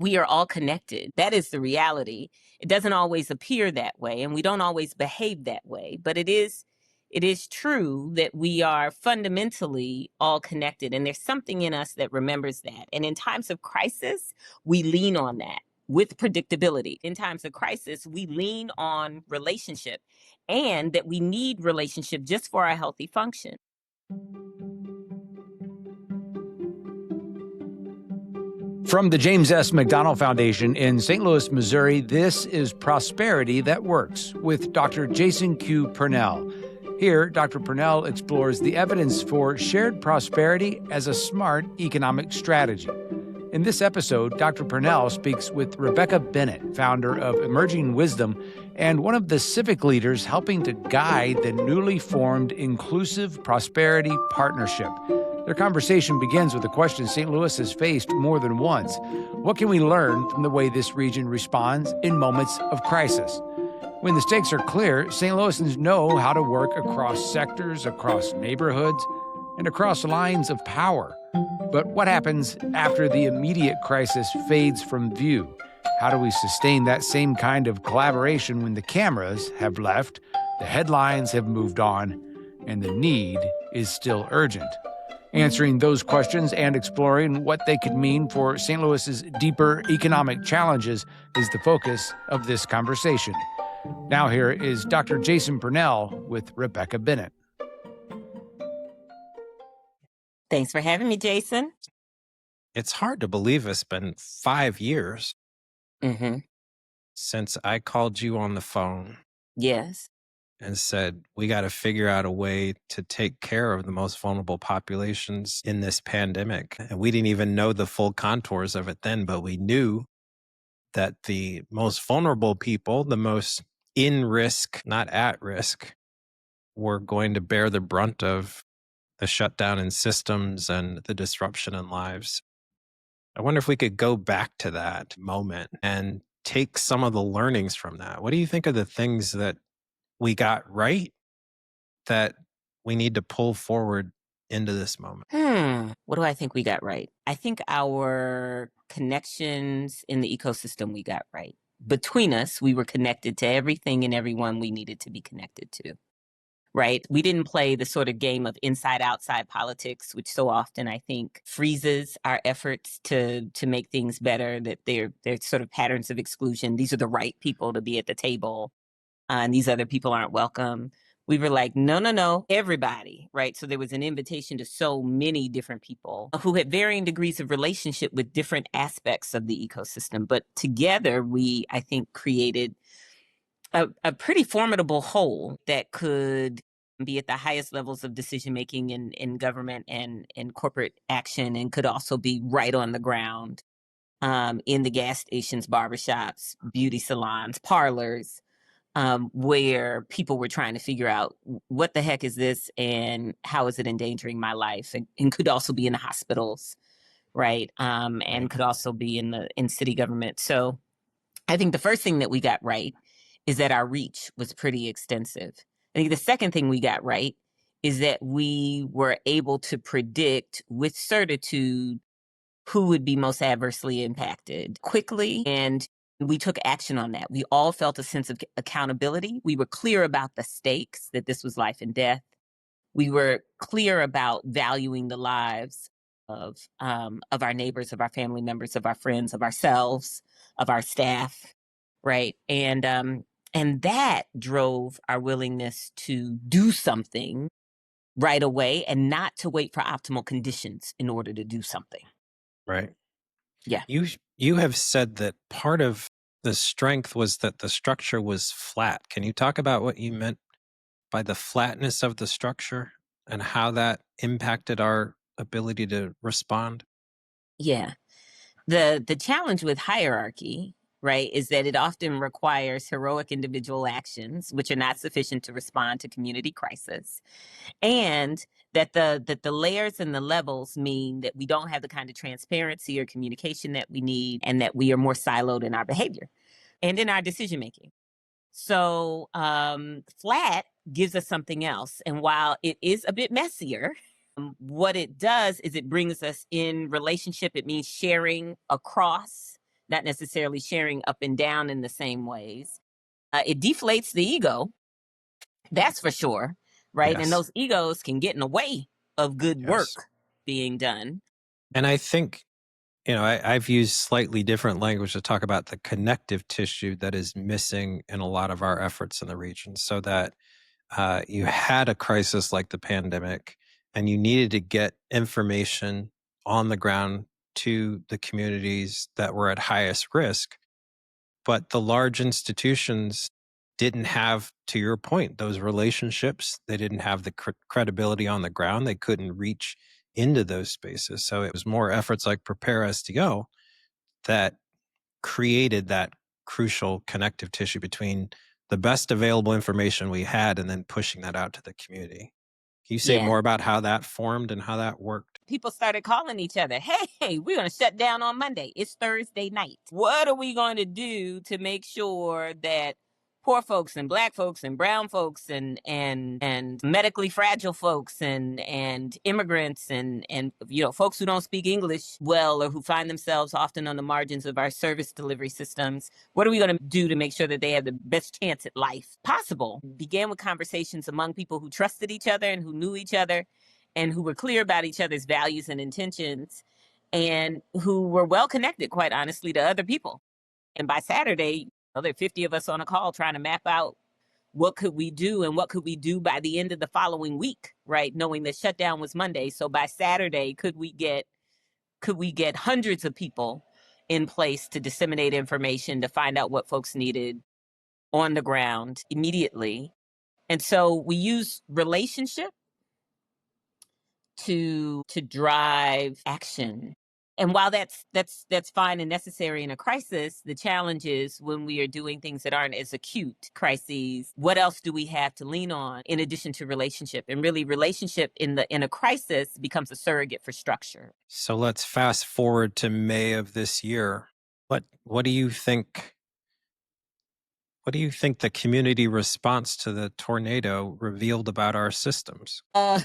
we are all connected. That is the reality. It doesn't always appear that way, and we don't always behave that way, but it is true that we are fundamentally all connected, and there's something in us that remembers that. And in times of crisis, we lean on that with predictability. In times of crisis, we lean on relationship, and that we need relationship just for our healthy function. From the James S. McDonald Foundation in St. Louis, Missouri, this is Prosperity That Works with Dr. Jason Q. Purnell. Here, Dr. Purnell explores the evidence for shared prosperity as a smart economic strategy. In this episode, Dr. Purnell speaks with Rebeccah Bennett, founder of Emerging Wisdom and one of the civic leaders helping to guide the newly formed Inclusive Prosperity Partnership. Their conversation begins with a question St. Louis has faced more than once. What can we learn from the way this region responds in moments of crisis? When the stakes are clear, St. Louisans know how to work across sectors, across neighborhoods, and across lines of power. But what happens after the immediate crisis fades from view? How do we sustain that same kind of collaboration when the cameras have left, the headlines have moved on, and the need is still urgent? Answering those questions and exploring what they could mean for St. Louis's deeper economic challenges is the focus of this conversation. Now here is Dr. Jason Purnell with Rebeccah Bennett. Thanks for having me, Jason. It's hard to believe it's been 5 years since I called you on the phone. Yes. And said, we got to figure out a way to take care of the most vulnerable populations in this pandemic. And we didn't even know the full contours of it then, but we knew that the most vulnerable people, the most in risk, not at risk, were going to bear the brunt of the shutdown in systems and the disruption in lives. I wonder if we could go back to that moment and take some of the learnings from that. What do you think of the things that we got right that we need to pull forward into this moment? What do I think we got right? I think our connections in the ecosystem we got right. Between us, we were connected to everything and everyone we needed to be connected to, right? We didn't play the sort of game of inside-outside politics, which so often I think freezes our efforts to make things better, that they're sort of patterns of exclusion. These are the right people to be at the table. And these other people aren't welcome. We were like, no, everybody, right? So there was an invitation to so many different people who had varying degrees of relationship with different aspects of the ecosystem. But together, we, I think, created a pretty formidable whole that could be at the highest levels of decision-making in government and in corporate action, and could also be right on the ground in the gas stations, barbershops, beauty salons, parlors, where people were trying to figure out what the heck is this and how is it endangering my life, and could also be in the hospitals, right? And could also be in city government. So I think the first thing that we got right is that our reach was pretty extensive. I think the second thing we got right is that we were able to predict with certitude who would be most adversely impacted quickly, and we took action on that. We all felt a sense of accountability. We were clear about the stakes, that this was life and death. We were clear about valuing the lives of our neighbors, of our family members, of our friends, of ourselves, of our staff, right? And that drove our willingness to do something right away and not to wait for optimal conditions in order to do something. Right. Yeah. You have said that part of the strength was that the structure was flat. Can you talk about what you meant by the flatness of the structure and how that impacted our ability to respond? Yeah. The challenge with hierarchy, right, is that it often requires heroic individual actions, which are not sufficient to respond to community crisis. And that the layers and the levels mean that we don't have the kind of transparency or communication that we need, and that we are more siloed in our behavior and in our decision making. So flat gives us something else. And while it is a bit messier, what it does is it brings us in relationship. It means sharing across not necessarily sharing up and down in the same ways. It deflates the ego, that's for sure, right? And Yes. those egos can get in the way of good Yes. work being done. And I think, I've used slightly different language to talk about the connective tissue that is missing in a lot of our efforts in the region, so that you had a crisis like the pandemic and you needed to get information on the ground to the communities that were at highest risk. But the large institutions didn't have, to your point, those relationships. They didn't have the credibility on the ground. They couldn't reach into those spaces. So it was more efforts like Prepare STO that created that crucial connective tissue between the best available information we had and then pushing that out to the community. Can you say Yeah. more about how that formed and how that worked? People started calling each other, hey, we're going to shut down on Monday. It's Thursday night. What are we going to do to make sure that poor folks and Black folks and brown folks and medically fragile folks and immigrants and folks who don't speak English well or who find themselves often on the margins of our service delivery systems, what are we going to do to make sure that they have the best chance at life possible? Began with conversations among people who trusted each other and who knew each other and who were clear about each other's values and intentions and who were well connected, quite honestly, to other people. And by Saturday, there are 50 of us on a call trying to map out what could we do and what could we do by the end of the following week, right? Knowing the shutdown was Monday. So by Saturday, could we get hundreds of people in place to disseminate information, to find out what folks needed on the ground immediately? And so we use relationship to drive action. And while that's fine and necessary in a crisis, the challenge is when we are doing things that aren't as acute crises, what else do we have to lean on in addition to relationship? And really relationship in a crisis becomes a surrogate for structure. So let's fast forward to May of this year. What do you think? What do you think the community response to the tornado revealed about our systems? Our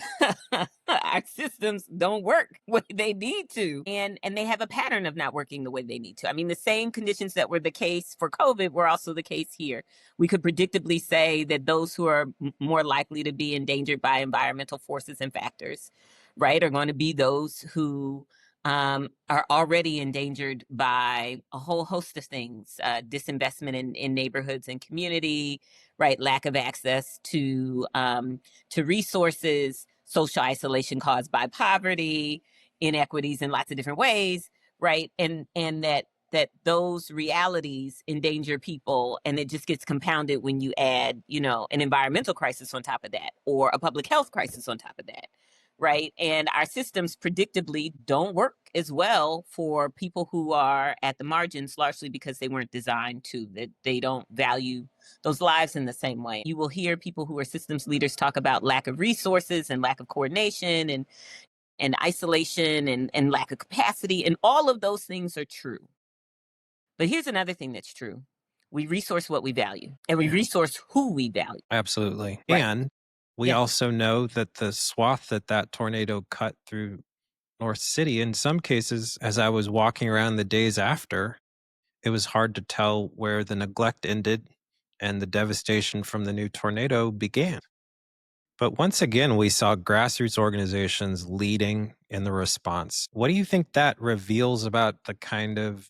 systems don't work the way they need to, and they have a pattern of not working the way they need to. I mean, the same conditions that were the case for COVID were also the case here. We could predictably say that those who are more likely to be endangered by environmental forces and factors, right, are going to be those who are already endangered by a whole host of things: disinvestment in neighborhoods and community, right, lack of access to resources, social isolation caused by poverty, inequities in lots of different ways, right, and that those realities endanger people, and it just gets compounded when you add, an environmental crisis on top of that, or a public health crisis on top of that. Right. And our systems predictably don't work as well for people who are at the margins, largely because they weren't designed to, that they don't value those lives in the same way. You will hear people who are systems leaders talk about lack of resources and lack of coordination and isolation and lack of capacity. And all of those things are true. But here's another thing that's true. We resource what we value, and we resource who we value. Absolutely. Right. And we also know that the swath that tornado cut through North City, in some cases, as I was walking around the days after, it was hard to tell where the neglect ended and the devastation from the new tornado began. But once again, we saw grassroots organizations leading in the response. What do you think that reveals about the kind of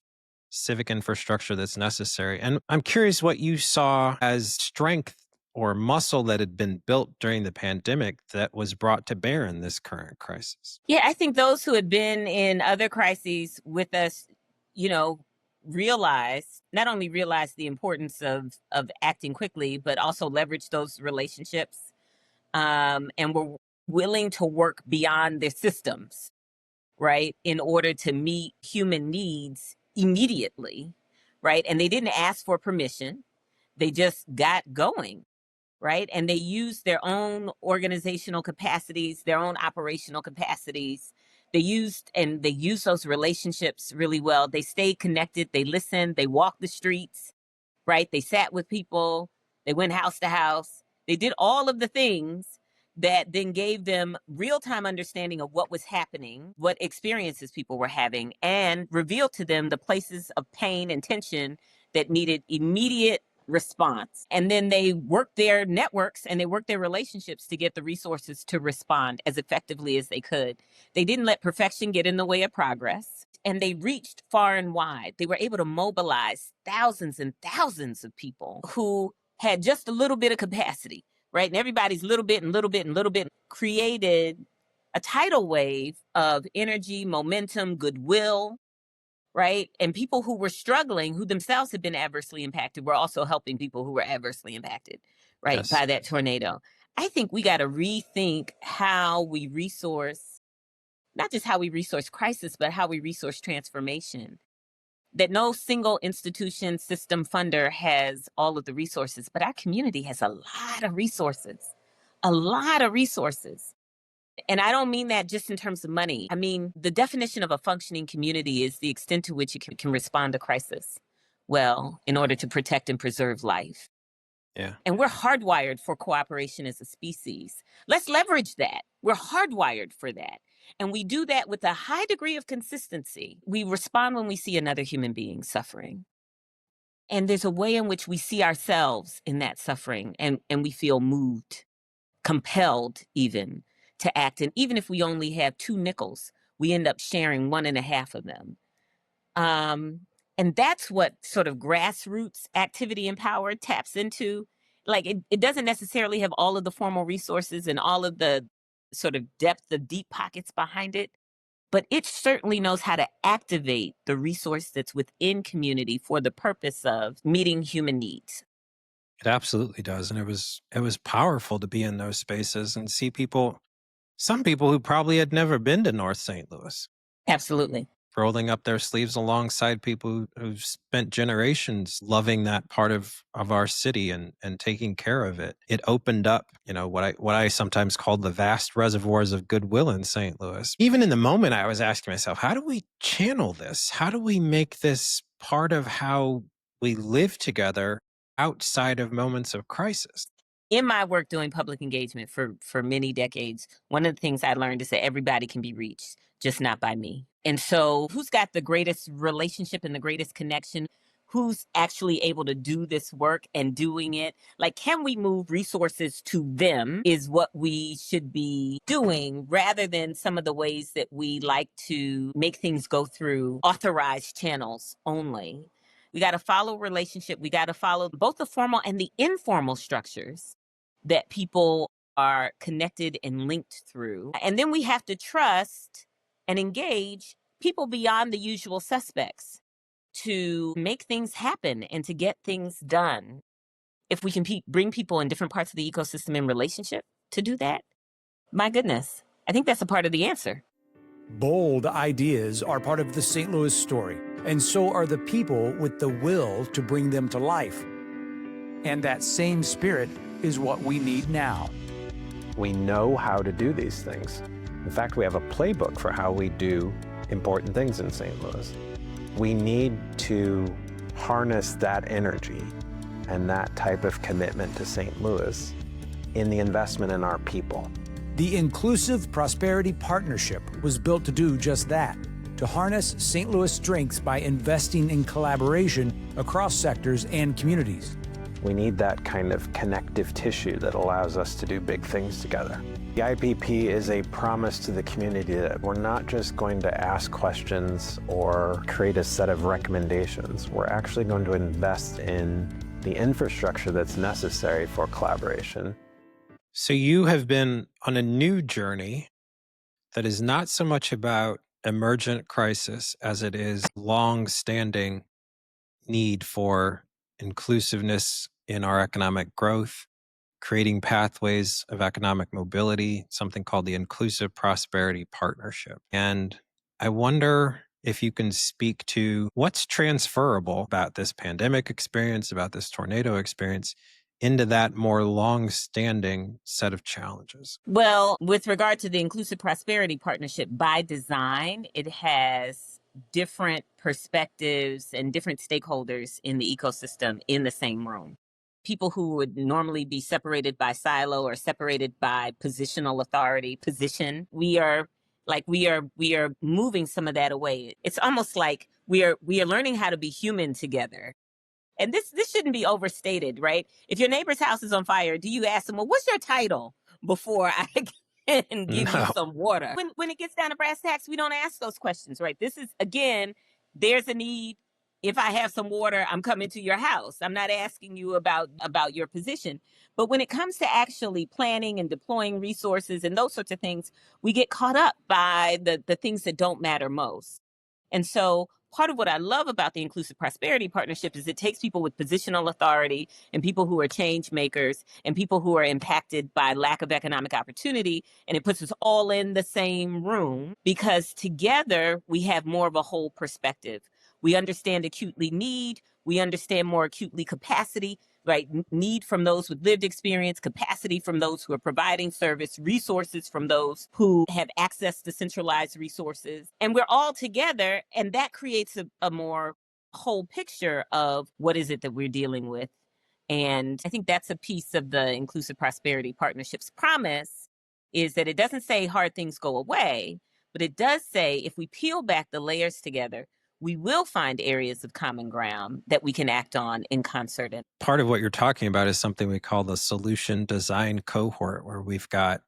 civic infrastructure that's necessary? And I'm curious what you saw as strength or muscle that had been built during the pandemic that was brought to bear in this current crisis. Yeah, I think those who had been in other crises with us, not only realized the importance of acting quickly, but also leveraged those relationships, and were willing to work beyond their systems, right, in order to meet human needs immediately, right? And they didn't ask for permission. They just got going. Right. And they use their own organizational capacities, their own operational capacities. They used those relationships really well. They stayed connected. They listened. They walked the streets. Right. They sat with people. They went house to house. They did all of the things that then gave them real-time understanding of what was happening, what experiences people were having, and revealed to them the places of pain and tension that needed immediate response. And then they worked their networks and they worked their relationships to get the resources to respond as effectively as they could. They didn't let perfection get in the way of progress, and they reached far and wide. They were able to mobilize thousands and thousands of people who had just a little bit of capacity, right? And everybody's little bit and little bit and little bit created a tidal wave of energy, momentum, goodwill, right? And people who were struggling, who themselves had been adversely impacted, were also helping people who were adversely impacted, right, Yes. by that tornado. I think we got to rethink how we resource, not just how we resource crisis, but how we resource transformation. That no single institution, system, funder has all of the resources, but our community has a lot of resources, a lot of resources. And I don't mean that just in terms of money. I mean, the definition of a functioning community is the extent to which it can respond to crisis well in order to protect and preserve life. Yeah. And we're hardwired for cooperation as a species. Let's leverage that. We're hardwired for that. And we do that with a high degree of consistency. We respond when we see another human being suffering. And there's a way in which we see ourselves in that suffering, and we feel moved, compelled even to act. And even if we only have 2 nickels, we end up sharing 1.5 of them. And that's what sort of grassroots activity empowered taps into. Like it doesn't necessarily have all of the formal resources and all of the sort of depth of deep pockets behind it, but it certainly knows how to activate the resource that's within community for the purpose of meeting human needs. It absolutely does. And it was powerful to be in those spaces and see people, some people who probably had never been to North St. Louis, Absolutely. rolling up their sleeves alongside people who've spent generations loving that part of our city and taking care of it. It opened up, what I sometimes call the vast reservoirs of goodwill in St. Louis. Even in the moment, I was asking myself, how do we channel this? How do we make this part of how we live together outside of moments of crisis? In my work doing public engagement for many decades, one of the things I learned is that everybody can be reached, just not by me. And so who's got the greatest relationship and the greatest connection? Who's actually able to do this work and doing it? Like, can we move resources to them is what we should be doing, rather than some of the ways that we like to make things go through authorized channels only. We got to follow relationship. We got to follow both the formal and the informal structures that people are connected and linked through. And then we have to trust and engage people beyond the usual suspects to make things happen and to get things done. If we can bring people in different parts of the ecosystem in relationship to do that, my goodness, I think that's a part of the answer. Bold ideas are part of the St. Louis story, and so are the people with the will to bring them to life. And that same spirit is what we need now. We know how to do these things. In fact, we have a playbook for how we do important things in St. Louis. We need to harness that energy and that type of commitment to St. Louis in the investment in our people. The Inclusive Prosperity Partnership was built to do just that, to harness St. Louis strengths by investing in collaboration across sectors and communities. We need that kind of connective tissue that allows us to do big things together. The IPP is a promise to the community that we're not just going to ask questions or create a set of recommendations. We're actually going to invest in the infrastructure that's necessary for collaboration. So you have been on a new journey that is not so much about emergent crisis as it is long-standing need for inclusiveness in our economic growth, creating pathways of economic mobility, something called the Inclusive Prosperity Partnership. And I wonder if you can speak to what's transferable about this pandemic experience, about this tornado experience, into that more long-standing set of challenges. Well, with regard to the Inclusive Prosperity Partnership, by design, it has different perspectives and different stakeholders in the ecosystem in the same room. people who would normally be separated by silo or separated by positional authority, position. We are moving some of that away. It's almost like we are learning how to be human together. And this shouldn't be overstated, right? If your neighbor's house is on fire, do you ask them, well, what's your title before I can give you No. some water? When it gets down to brass tacks, we don't ask those questions, right? This is, again, there's a need. If I have some water, I'm coming to your house. I'm not asking you about your position. But when it comes to actually planning and deploying resources and those sorts of things, we get caught up by the things that don't matter most. And so part of what I love about the Inclusive Prosperity Partnership is it takes people with positional authority and people who are change makers and people who are impacted by lack of economic opportunity, and it puts us all in the same room because together we have more of a whole perspective. We understand acutely need, we understand more acutely capacity, right? Need from those with lived experience, capacity from those who are providing service, resources from those who have access to centralized resources. And we're all together, and that creates a more whole picture of what is it that we're dealing with. And I think that's a piece of the Inclusive Prosperity Partnership's promise, is that it doesn't say hard things go away, but it does say if we peel back the layers together, we will find areas of common ground that we can act on in concert. Part of what you're talking about is something we call the solution design cohort, where we've got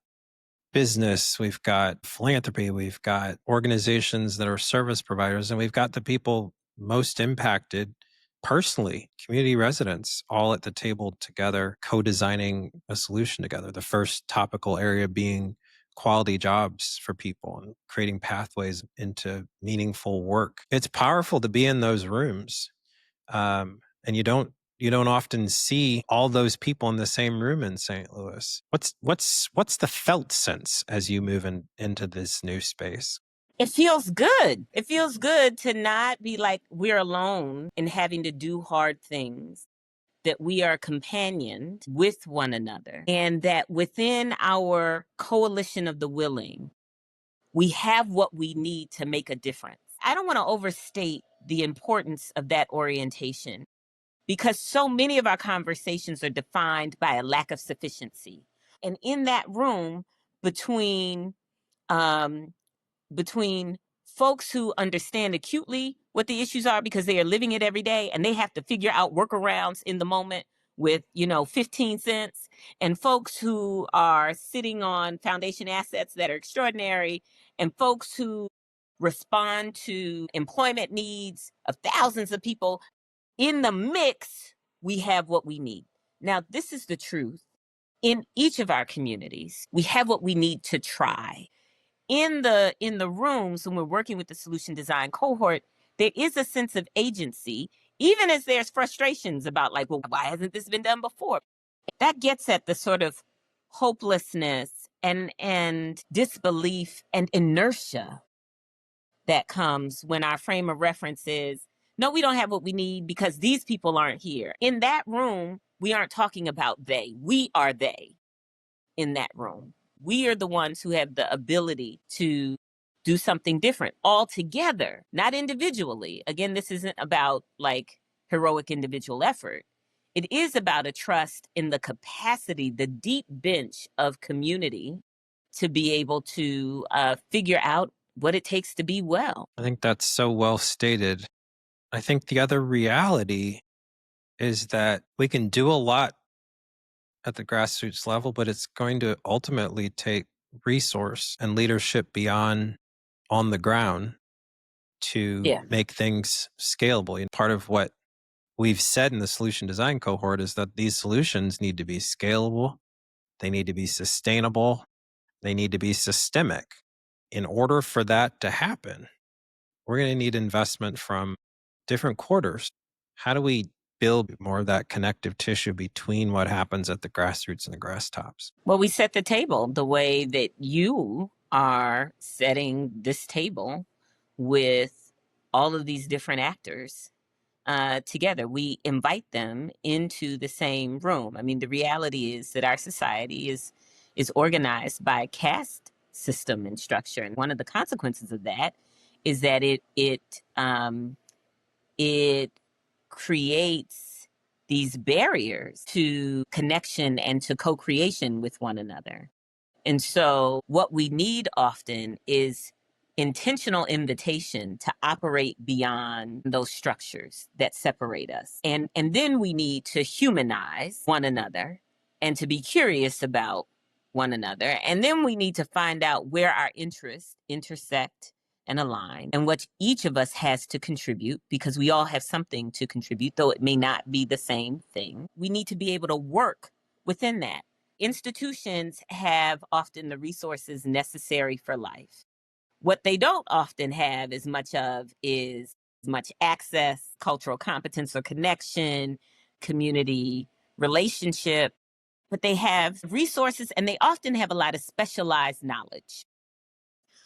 business, we've got philanthropy, we've got organizations that are service providers, and we've got the people most impacted personally, community residents, all at the table together, co-designing a solution together. The first topical area being quality jobs for people and creating pathways into meaningful work. It's powerful to be in those rooms. And you don't often see all those people in the same room in St. Louis. What's the felt sense as you move into this new space? It feels good. It feels good to not be like we're alone in having to do hard things, that we are companioned with one another, and that within our coalition of the willing, we have what we need to make a difference. I don't want to overstate the importance of that orientation because so many of our conversations are defined by a lack of sufficiency. And in that room between folks who understand acutely what the issues are because they are living it every day and they have to figure out workarounds in the moment with 15 cents, and folks who are sitting on foundation assets that are extraordinary, and folks who respond to employment needs of thousands of people. In the mix, we have what we need. Now, this is the truth. In each of our communities, we have what we need to try. In the rooms when we're working with the solution design cohort, there is a sense of agency, even as there's frustrations about like, well, why hasn't this been done before? That gets at the sort of hopelessness and disbelief and inertia that comes when our frame of reference is, no, we don't have what we need because these people aren't here. In that room, we aren't talking about they. We are they in that room. We are the ones who have the ability to do something different all together, not individually. Again, this isn't about like heroic individual effort. It is about a trust in the capacity, the deep bench of community to be able to figure out what it takes to be well. I think that's so well stated. I think the other reality is that we can do a lot at the grassroots level, but it's going to ultimately take resource and leadership beyond on the ground to make things scalable. And part of what we've said in the solution design cohort is that these solutions need to be scalable, they need to be sustainable, they need to be systemic. In order for that to happen, we're going to need investment from different quarters. How do we build more of that connective tissue between what happens at the grassroots and the grass tops? Well, we set the table the way that you are setting this table with all of these different actors together. We invite them into the same room. I mean, the reality is that our society is organized by a caste system and structure. And one of the consequences of that is that it creates these barriers to connection and to co-creation with one another. And so what we need often is intentional invitation to operate beyond those structures that separate us. And then we need to humanize one another and to be curious about one another. And then we need to find out where our interests intersect and align and what each of us has to contribute, because we all have something to contribute, though it may not be the same thing. We need to be able to work within that. Institutions have often the resources necessary for life. What they don't often have as much of is much access, cultural competence or connection, community relationship, but they have resources and they often have a lot of specialized knowledge.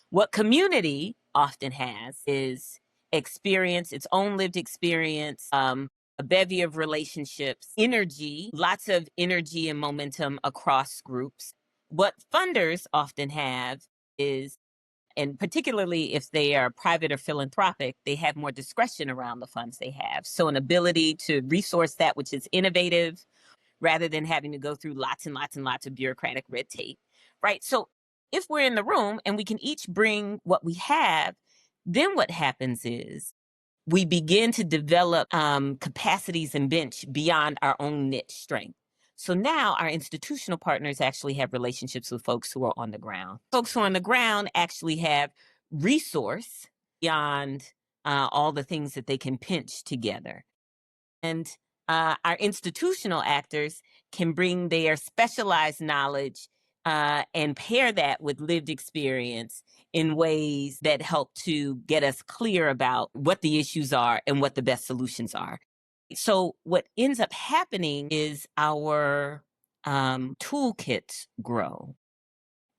What community often has is experience, its own lived experience, a bevy of relationships, energy, lots of energy and momentum across groups. What funders often have is, and particularly if they are private or philanthropic, they have more discretion around the funds they have. So an ability to resource that which is innovative rather than having to go through lots and lots and lots of bureaucratic red tape, right? So if we're in the room and we can each bring what we have, then what happens is we begin to develop capacities and bench beyond our own niche strength. So now our institutional partners actually have relationships with folks who are on the ground. Folks who are on the ground actually have resource beyond all the things that they can pinch together. And our institutional actors can bring their specialized knowledge and pair that with lived experience in ways that help to get us clear about what the issues are and what the best solutions are. So what ends up happening is our toolkits grow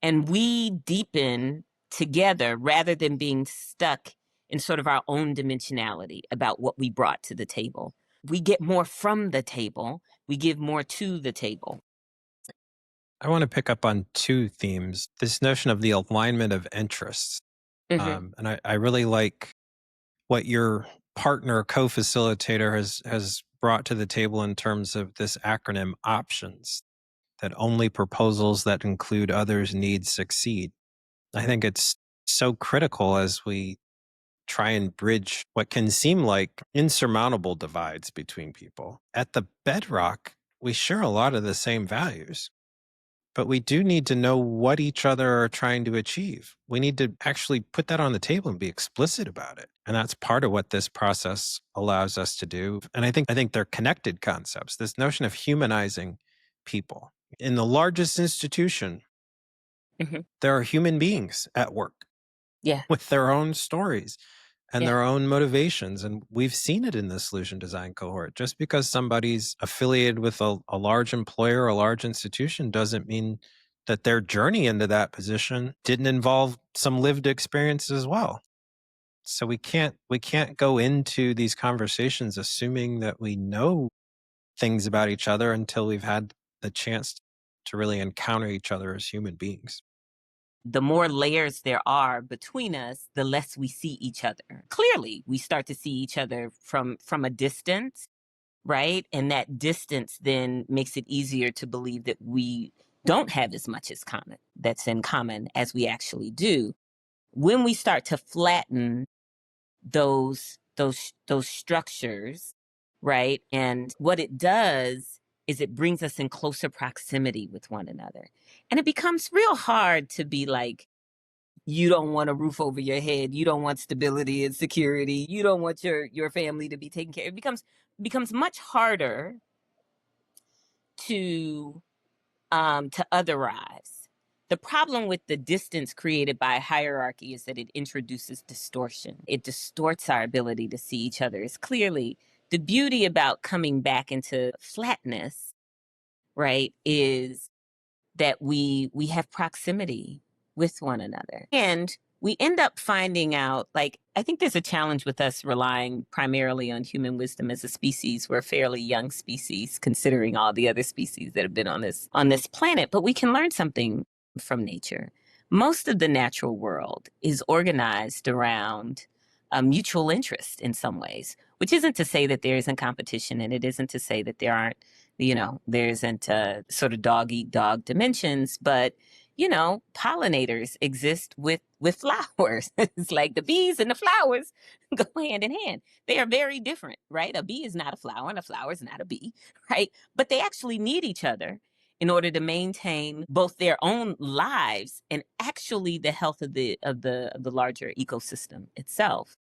and we deepen together rather than being stuck in sort of our own dimensionality about what we brought to the table. We get more from the table. We give more to the table. I want to pick up on two themes. This notion of the alignment of interests. And I really like what your partner co-facilitator has brought to the table in terms of this acronym OPTIONS, that only proposals that include others' needs succeed. I think it's so critical as we try and bridge what can seem like insurmountable divides between people. At the bedrock, we share a lot of the same values, but we do need to know what each other are trying to achieve. We need to actually put that on the table and be explicit about it. And that's part of what this process allows us to do. And I think they're connected concepts. This notion of humanizing people. In the largest institution, there are human beings at work with their own stories and their own motivations. And we've seen it in the solution design cohort. Just because somebody's affiliated with a large employer, a large institution, doesn't mean that their journey into that position didn't involve some lived experience as well. So we can't go into these conversations assuming that we know things about each other until we've had the chance to really encounter each other as human beings. The more layers there are between us, the less we see each other. Clearly, we start to see each other from a distance, right? And that distance then makes it easier to believe that we don't have as much that's in common as we actually do. When we start to flatten those structures, right? And what it does is it brings us in closer proximity with one another. And it becomes real hard to be like, you don't want a roof over your head. You don't want stability and security. You don't want your family to be taken care of. It becomes much harder to otherize. The problem with the distance created by hierarchy is that it introduces distortion. It distorts our ability to see each other as clearly. The beauty about coming back into flatness, right, is that we have proximity with one another. And we end up finding out, like, I think there's a challenge with us relying primarily on human wisdom as a species. We're a fairly young species, considering all the other species that have been on this planet, but we can learn something from nature. Most of the natural world is organized around mutual interest in some ways. which isn't to say that there isn't competition, and it isn't to say that there aren't, there isn't sort of dog eat dog dimensions, but pollinators exist with flowers. It's like the bees and the flowers go hand in hand. They are very different, right? A bee is not a flower and a flower is not a bee, right? But they actually need each other in order to maintain both their own lives and actually the health of the larger ecosystem itself.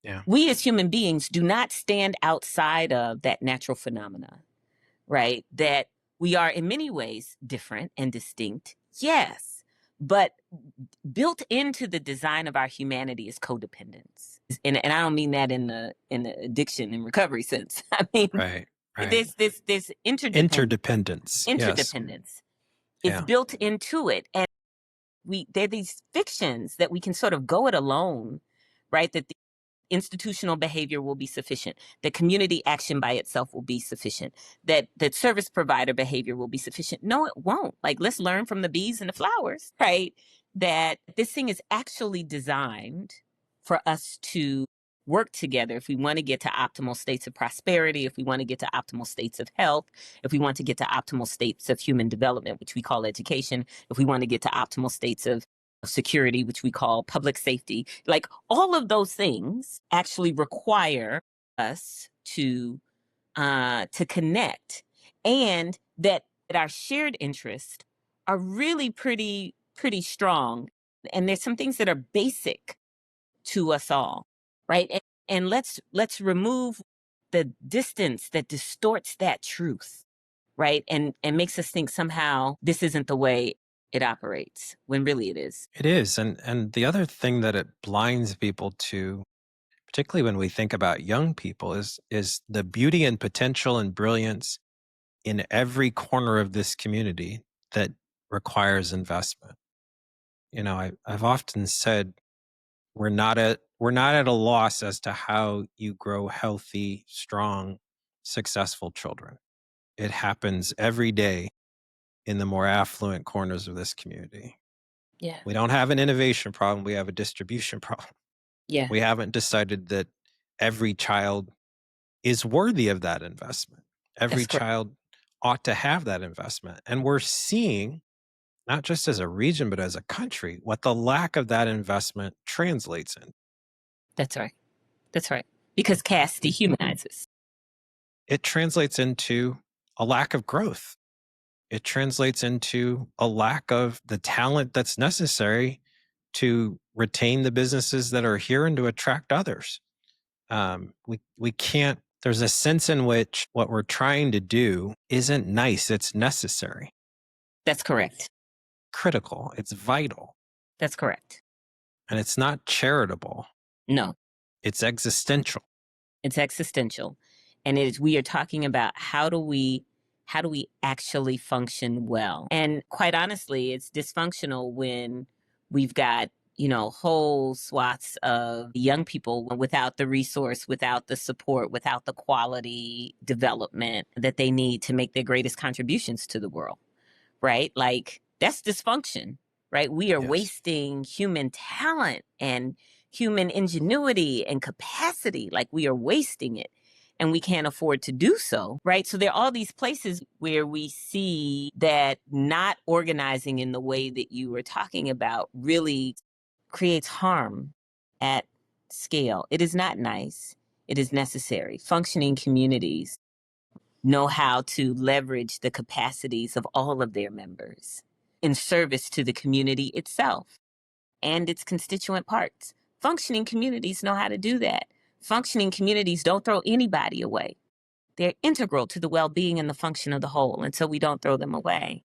Yeah. We as human beings do not stand outside of that natural phenomena, right? That we are in many ways different and distinct, yes, but built into the design of our humanity is codependence. And I don't mean that in the addiction and recovery sense. I mean, Right. there's Interdependence. Interdependence. Yes. It's built into it. And there are these fictions that we can sort of go it alone, right? That the institutional behavior will be sufficient, that community action by itself will be sufficient, that service provider behavior will be sufficient. No, it won't. Like, let's learn from the bees and the flowers, right? That this thing is actually designed for us to work together if we want to get to optimal states of prosperity, if we want to get to optimal states of health, if we want to get to optimal states of human development, which we call education, if we want to get to optimal states of security, which we call public safety. Like, all of those things actually require us to connect, and that our shared interests are really pretty strong. And there's some things that are basic to us all, right? And let's remove the distance that distorts that truth, right? And makes us think somehow this isn't the way it operates, when really it is. It is. And the other thing that it blinds people to, particularly when we think about young people, is the beauty and potential and brilliance in every corner of this community that requires investment. I've often said we're not at a loss as to how you grow healthy, strong, successful children. It happens every day in the more affluent corners of this community. Yeah. We don't have an innovation problem. We have a distribution problem. Yeah. We haven't decided that every child is worthy of that investment. Every child ought to have that investment. And we're seeing, not just as a region, but as a country, what the lack of that investment translates in. That's right. That's right. Because caste dehumanizes. It translates into a lack of growth. It translates into a lack of the talent that's necessary to retain the businesses that are here and to attract others. We can't, there's a sense in which what we're trying to do isn't nice, it's necessary. That's correct. Critical, it's vital. That's correct. And it's not charitable. No. It's existential. It's existential. And we are talking about how do we actually function well. And quite honestly, it's dysfunctional when we've got, whole swaths of young people without the resource, without the support, without the quality development that they need to make their greatest contributions to the world, right? Like, that's dysfunction, right? We are wasting human talent and human ingenuity and capacity. Like, we are wasting it. And we can't afford to do so, right? So there are all these places where we see that not organizing in the way that you were talking about really creates harm at scale. It is not nice. It is necessary. Functioning communities know how to leverage the capacities of all of their members in service to the community itself and its constituent parts. Functioning communities know how to do that. Functioning communities don't throw anybody away. They're integral to the well-being and the function of the whole, and so we don't throw them away.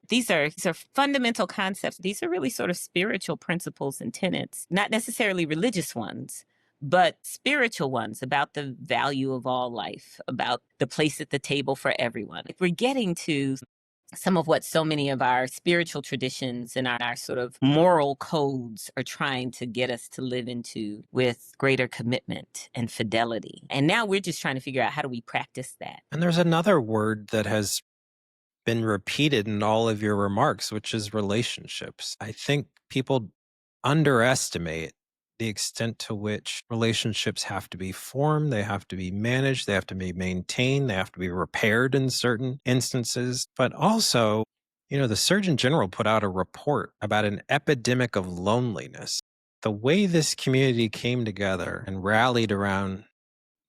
These are fundamental concepts. These are really sort of spiritual principles and tenets, not necessarily religious ones, but spiritual ones about the value of all life, about the place at the table for everyone. We're getting to some of what so many of our spiritual traditions and our sort of moral codes are trying to get us to live into with greater commitment and fidelity. And now we're just trying to figure out, how do we practice that? And there's another word that has been repeated in all of your remarks, which is relationships. I think people underestimate the extent to which relationships have to be formed, they have to be managed, they have to be maintained, they have to be repaired in certain instances. But also, the Surgeon General put out a report about an epidemic of loneliness. The way this community came together and rallied around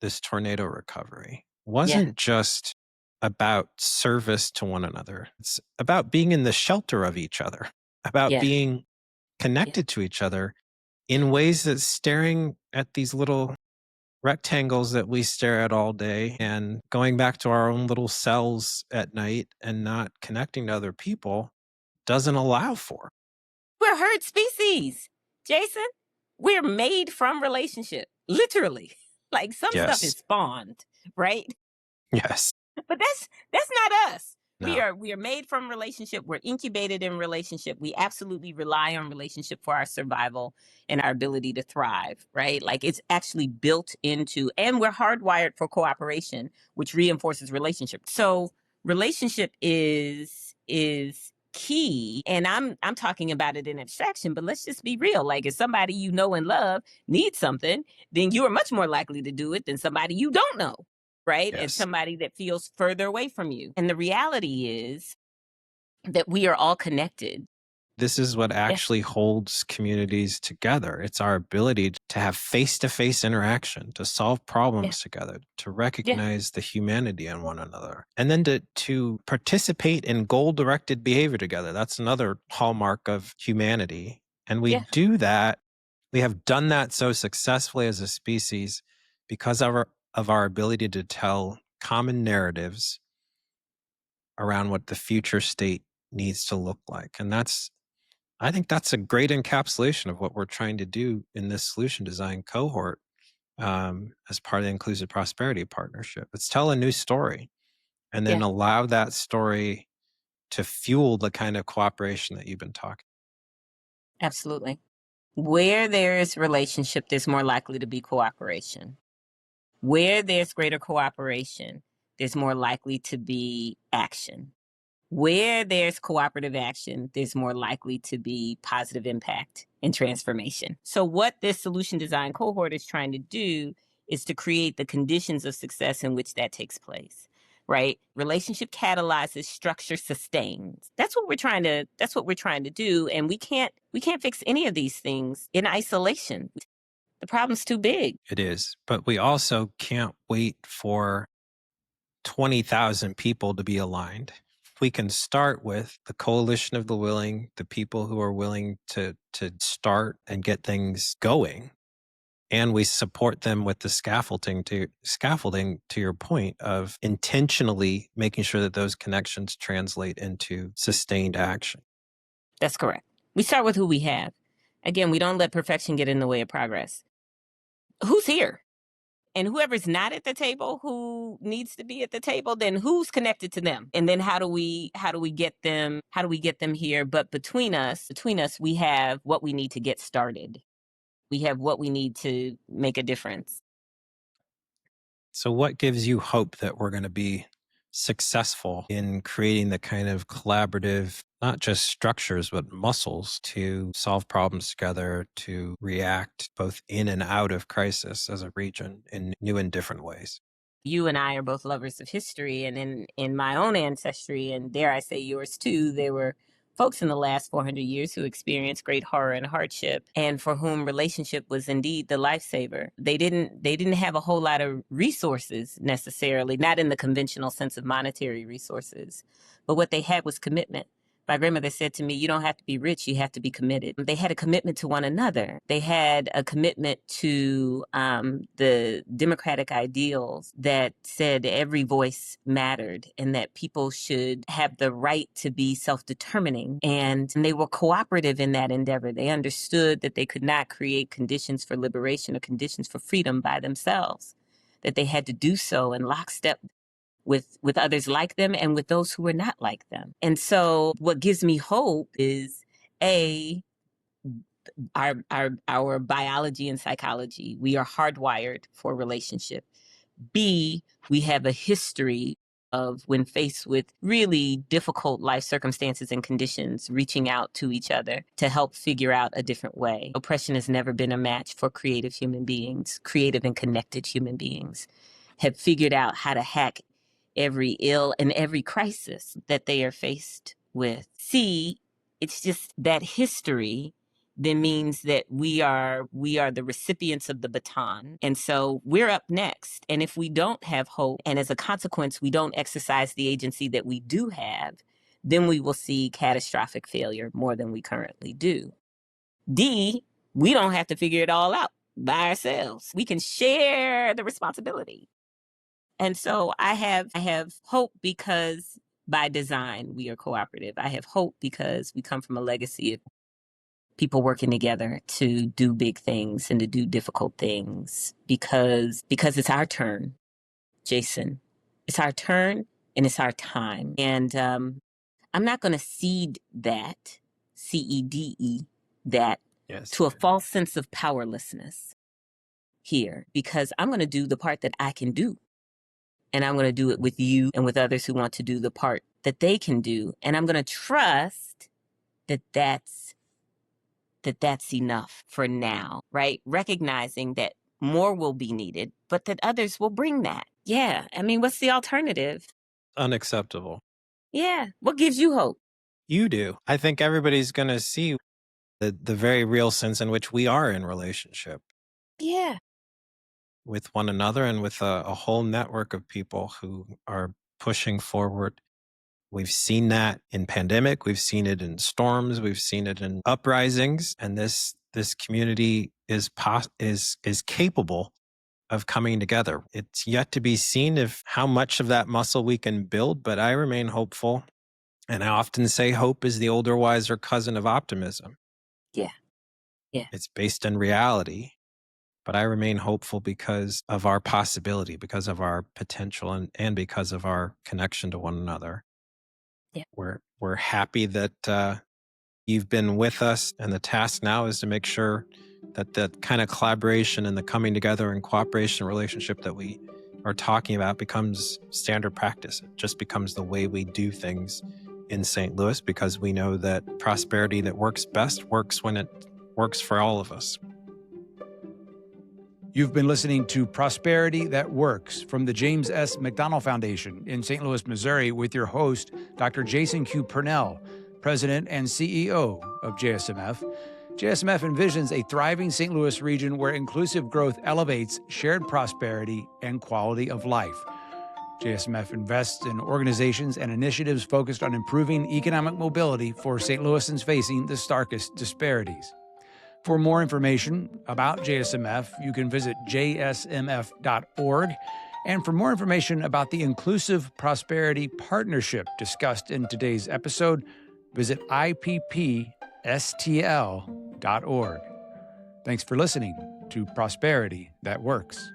this tornado recovery Yeah. wasn't just about service to one another. It's about being in the shelter of each other, about Yeah. being connected to each other in ways that staring at these little rectangles that we stare at all day and going back to our own little cells at night and not connecting to other people doesn't allow for. We're herd species, Jason. We're made from relationship, literally. Like some stuff is Yes. spawned, right? Yes. But that's not us. No. We are made from relationship. We're incubated in relationship. We absolutely rely on relationship for our survival and our ability to thrive, right? Like it's actually built into, and we're hardwired for cooperation, which reinforces relationship. So relationship is key. And I'm talking about it in abstraction, but let's just be real. Like if somebody you know and love needs something, then you are much more likely to do it than somebody you don't know. Right? As Yes. somebody that feels further away from you. And the reality is that we are all connected. This is what actually holds communities together. It's our ability to have face-to-face interaction, to solve problems together, to recognize the humanity in one another, and then to participate in goal-directed behavior together. That's another hallmark of humanity. And we do that. We have done that so successfully as a species because of our ability to tell common narratives around what the future state needs to look like. And I think that's a great encapsulation of what we're trying to do in this solution design cohort as part of the Inclusive Prosperity Partnership. It's tell a new story and then allow that story to fuel the kind of cooperation that you've been talking. Absolutely. Where there is relationship, there's more likely to be cooperation. Where there's greater cooperation, there's more likely to be action. Where there's cooperative action, there's more likely to be positive impact and transformation. So what this solution design cohort is trying to do is to create the conditions of success in which that takes place, right? Relationship catalyzes, structure sustains. That's what we're trying to do. And we can't fix any of these things in isolation. The problem's too big. It is. But we also can't wait for 20,000 people to be aligned. We can start with the coalition of the willing, the people who are willing to start and get things going. And we support them with the scaffolding to your point of intentionally making sure that those connections translate into sustained action. That's correct. We start with who we have. Again, we don't let perfection get in the way of progress. Who's here? And whoever's not at the table, who needs to be at the table, then who's connected to them? And then how do we get them here? But between us, we have what we need to get started. We have what we need to make a difference. So what gives you hope that we're going to be successful in creating the kind of collaborative, not just structures, but muscles to solve problems together, to react both in and out of crisis as a region in new and different ways? You and I are both lovers of history, and in my own ancestry, and dare I say yours too, there were folks in the last 400 years who experienced great horror and hardship, and for whom relationship was indeed the lifesaver. They didn't have a whole lot of resources necessarily, not in the conventional sense of monetary resources, but what they had was commitment. My grandmother said to me, you don't have to be rich, you have to be committed. They had a commitment to one another. They had a commitment to the democratic ideals that said every voice mattered and that people should have the right to be self-determining. And they were cooperative in that endeavor. They understood that they could not create conditions for liberation or conditions for freedom by themselves, that they had to do so in lockstep with others like them and with those who were not like them. And so what gives me hope is our biology and psychology. We are hardwired for relationship. B, we have a history of when faced with really difficult life circumstances and conditions, reaching out to each other to help figure out a different way. Oppression has never been a match for creative human beings. Creative and connected human beings have figured out how to hack every ill and every crisis that they are faced with. See, it's just that history then means that we are the recipients of the baton. And so we're up next. And if we don't have hope, and as a consequence, we don't exercise the agency that we do have, then we will see catastrophic failure more than we currently do. D, we don't have to figure it all out by ourselves. We can share the responsibility. And so I have hope because by design, we are cooperative. I have hope because we come from a legacy of people working together to do big things and to do difficult things because it's our turn, Jason. It's our turn and it's our time. And I'm not going to cede that, C-E-D-E, that to a false sense of powerlessness here because I'm going to do the part that I can do. And I'm going to do it with you and with others who want to do the part that they can do. And I'm going to trust that that's enough for now, right? Recognizing that more will be needed, but that others will bring that. Yeah. I mean, what's the alternative? Unacceptable. Yeah. What gives you hope? You do. I think everybody's going to see the very real sense in which we are in relationship. Yeah. With one another and with a whole network of people who are pushing forward. We've seen that in pandemic. We've seen it in storms. We've seen it in uprisings. And this community is capable of coming together. It's yet to be seen how much of that muscle we can build, but I remain hopeful. And I often say hope is the older, wiser cousin of optimism. Yeah. Yeah. It's based in reality. But I remain hopeful because of our possibility, because of our potential, and because of our connection to one another. Yeah. We're happy that you've been with us, and the task now is to make sure that that kind of collaboration and the coming together and cooperation relationship that we are talking about becomes standard practice. It just becomes the way we do things in St. Louis, because we know that prosperity that works best works when it works for all of us. You've been listening to Prosperity That Works from the James S. McDonald Foundation in St. Louis, Missouri, with your host, Dr. Jason Q. Purnell, President and CEO of JSMF. JSMF envisions a thriving St. Louis region where inclusive growth elevates shared prosperity and quality of life. JSMF invests in organizations and initiatives focused on improving economic mobility for St. Louisans facing the starkest disparities. For more information about JSMF, you can visit jsmf.org. And for more information about the Inclusive Prosperity Partnership discussed in today's episode, visit ippstl.org. Thanks for listening to Prosperity That Works.